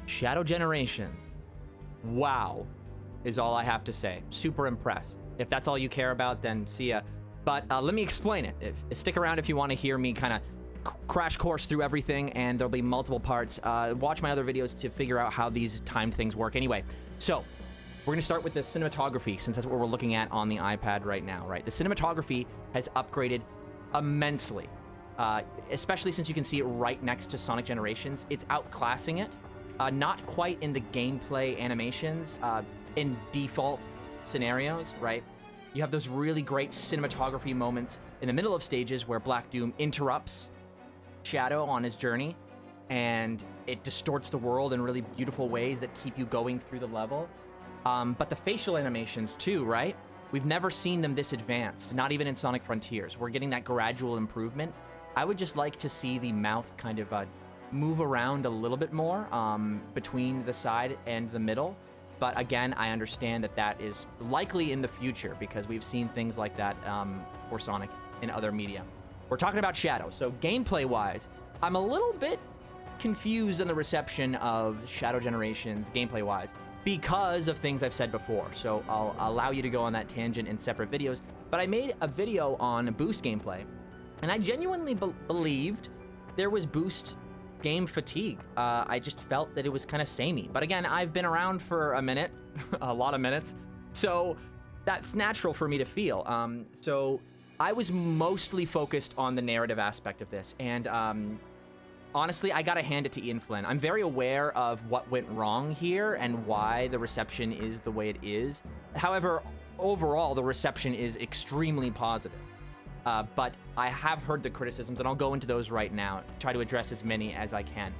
Shadow Generations. Wow, is all I have to say. Super impressed. If that's all you care about, then see ya. But let me explain it. Stick around if you want to hear me kind of crash course through everything, and there'll be multiple parts. Watch my other videos to figure out how these timed things work. Anyway, so we're going to start with the cinematography, since that's what we're looking at on the iPad right now, right? The cinematography has upgraded immensely, especially since you can see it right next to Sonic Generations. It's outclassing it. Not quite in the gameplay animations, in default scenarios, right? You have those really great cinematography moments in the middle of stages where Black Doom interrupts Shadow on his journey, and it distorts the world in really beautiful ways that keep you going through the level. But the facial animations too, right? We've never seen them this advanced, not even in Sonic Frontiers. We're getting that gradual improvement. I would just like to see the mouth kind of move around a little bit more between the side and the middle. But again, I understand that that is likely in the future because we've seen things like that for Sonic in other media. We're talking about Shadow. So gameplay-wise, I'm a little bit confused on the reception of Shadow Generations gameplay-wise because of things I've said before. So I'll allow you to go on that tangent in separate videos. But I made a video on boost gameplay, and I genuinely believed there was boost game fatigue. I just felt that it was kind of samey. But again, I've been around for a minute, a lot of minutes, so that's natural for me to feel. So I was mostly focused on the narrative aspect of this, and honestly, I gotta hand it to Ian Flynn. I'm very aware of what went wrong here and why the reception is the way it is. However, overall, the reception is extremely positive. But I have heard the criticisms, and I'll go into those right now, try to address as many as I can.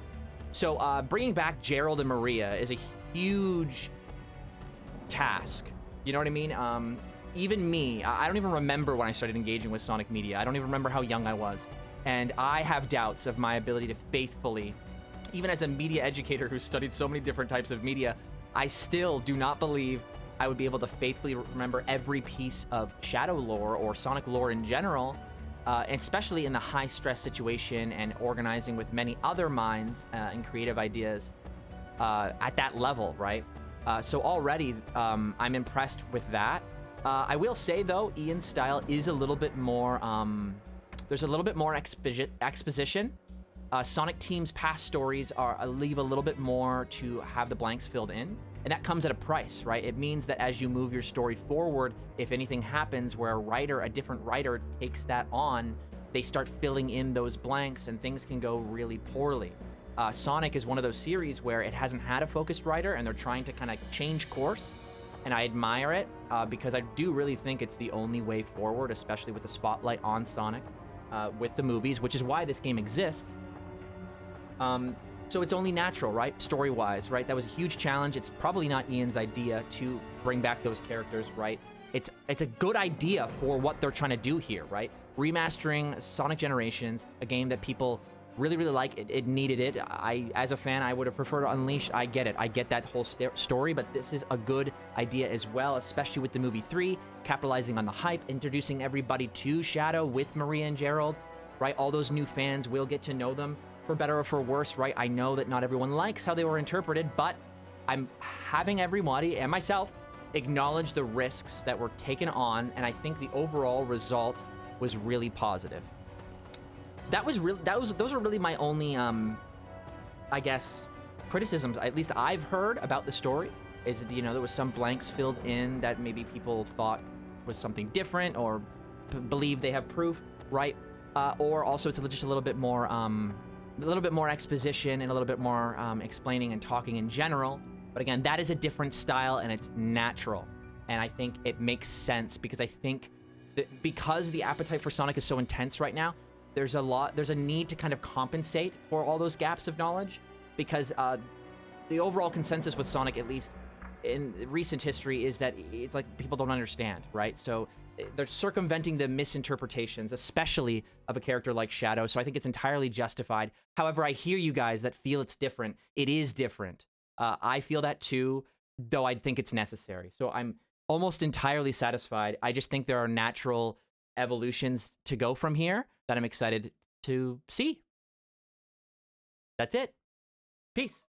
So bringing back Gerald and Maria is a huge task. You know what I mean? Even me, I don't even remember when I started engaging with Sonic media. I don't even remember how young I was. And I have doubts of my ability to faithfully, even as a media educator who studied so many different types of media, I still do not believe I would be able to faithfully remember every piece of Shadow lore or Sonic lore in general, and especially in the high-stress situation and organizing with many other minds and creative ideas at that level, right? So already, I'm impressed with that. I will say, though, Ian's style is a little bit more, there's a little bit more exposition. Sonic Team's past stories leave a little bit more to have the blanks filled in, and that comes at a price, right? It means that as you move your story forward, if anything happens where a different writer takes that on, they start filling in those blanks and things can go really poorly. Sonic is one of those series where it hasn't had a focused writer and they're trying to kind of change course, and I admire it because I do really think it's the only way forward, especially with the spotlight on Sonic with the movies, which is why this game exists. So it's only natural, right? Story-wise, right? That was a huge challenge. It's probably not Ian's idea to bring back those characters, right? It's a good idea for what they're trying to do here, right? Remastering Sonic Generations, a game that people really, really like. It needed it. As a fan, I would have preferred Unleash. I get it. I get that whole story, but this is a good idea as well, especially with the movie 3, capitalizing on the hype, introducing everybody to Shadow with Maria and Gerald, right? All those new fans will get to know them, for better or for worse, right? I know that not everyone likes how they were interpreted, but I'm having everybody and myself acknowledge the risks that were taken on, and I think the overall result was really positive. Those are really my only, I guess, criticisms, at least I've heard about the story, is that, you know, there was some blanks filled in that maybe people thought was something different or believe they have proof, right? Or also it's just a little bit more exposition and a little bit more explaining and talking in general. But again, that is a different style and it's natural. And I think it makes sense because I think that because the appetite for Sonic is so intense right now, there's a need to kind of compensate for all those gaps of knowledge, because the overall consensus with Sonic, at least in recent history, is that it's like people don't understand, right? So they're circumventing the misinterpretations, especially of a character like Shadow, so I think it's entirely justified. However, I hear you guys that feel it's different. It is different. I feel that too, though I think it's necessary. So I'm almost entirely satisfied. I just think there are natural evolutions to go from here that I'm excited to see. That's it. Peace.